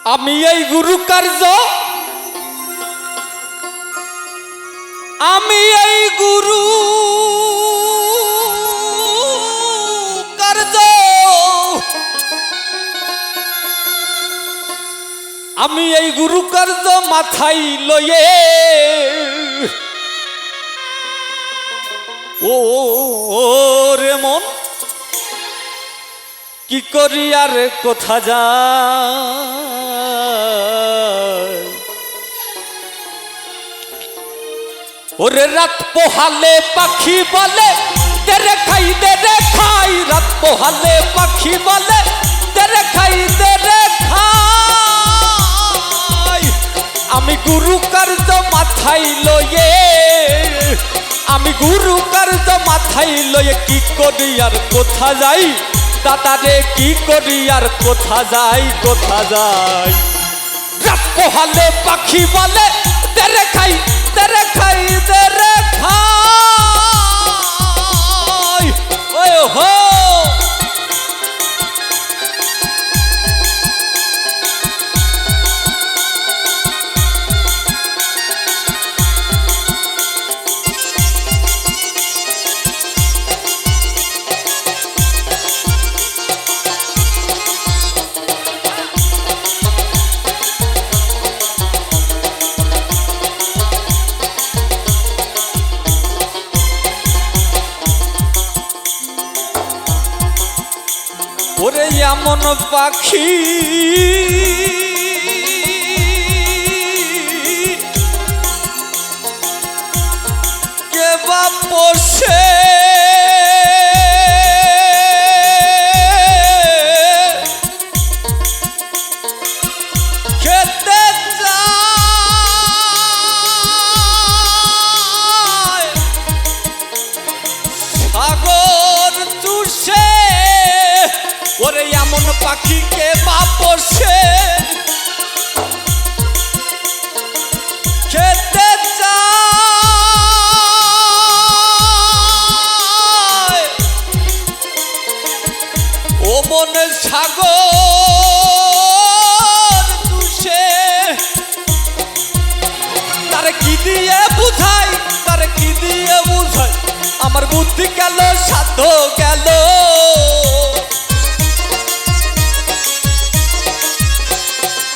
আমি এই গুরু কার্য আমি এই গুরু কার্য আমি এই গুরু কার্য মাথায় লয়ে ও রে মন কি করি আর কোথা যায় ওরে রাত পোহালে পাখি বলে তেরে খাই রাত পোহালে পাখি বলে তেরে খাই আমি গুরু কার্য মাথায় লয়ে আমি গুরু কার্য মাথায় লয়ে কি করি আর কোথা যাই দাদারে কি করি আর কোথা যাই রাত পোহালে পাখি বলে তেরে খাই তেরে খাই ওই হো ওরে এমন পাখি কে বা পোষে খেতে যায় সাগর চুষে ওরে এমন পাখি কে বা পোষে খেতে যায় ও মনে সাগর তুষে তার কি দিয়ে বুঝাই আমার বুদ্ধি গেল সাধ্য গেল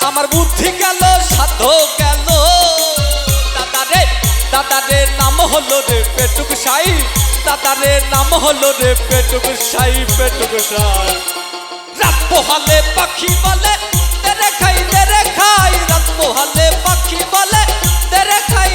আমার বুদ্ধি গেল সাধ্য গেল দাদারে নাম হলো রে পেটুক সাই দাদারে নাম হলো রে পেটুক সাই রাত পোহালে পাখি বলে তেরে খাই রাত পোহালে পাখি বলে তেরে খাই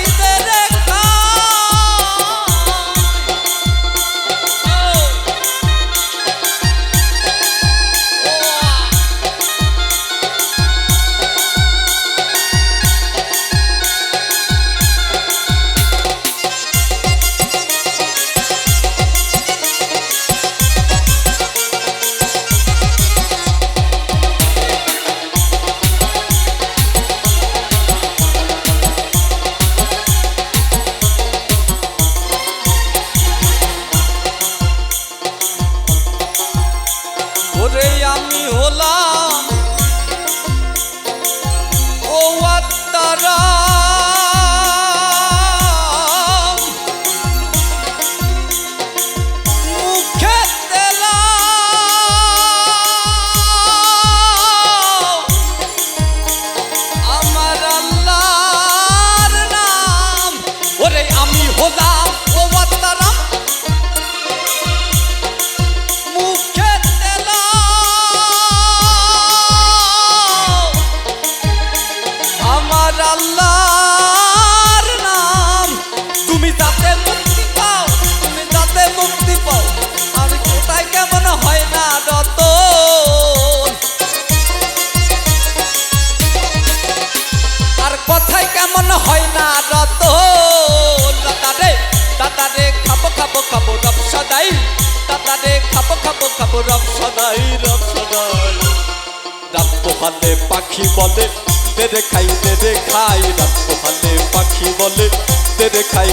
ওরে আমি হলাম ও আত্মারা মুখে দিলাম আমার আল্লাহর নাম ওরে আমি হলাম ও আত্মারা মুখে আমার আল্লাহর নাম তুমি যাতে মুক্তি পাও আমি কোথায় কেমন হয় না রতন আর কথায় কেমন হয় না রতন দাদারে খাবো রব সদাই দাদারে খাবো রব সদাই রাত পোহালে পাখি বলে তেরে খাই রাত পোহালে পাখি বলে তেরে খাই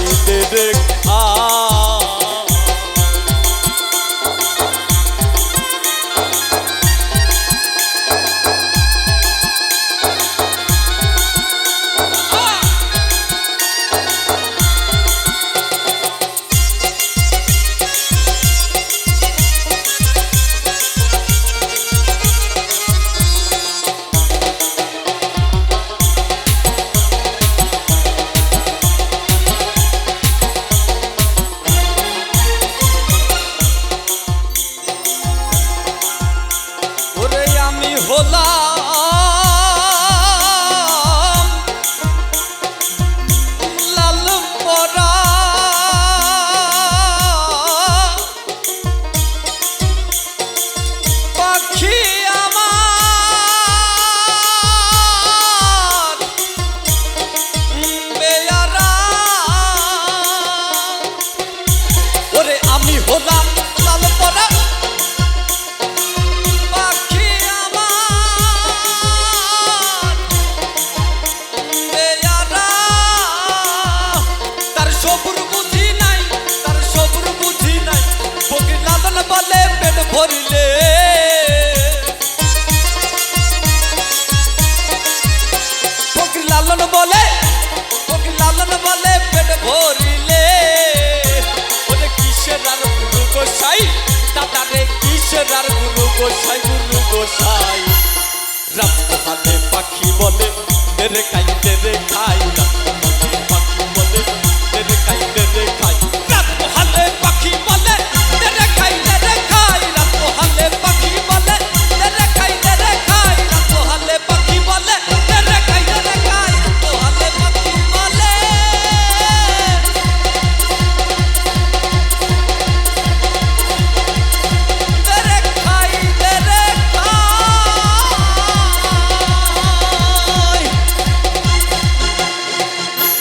আর গুরু গোসাই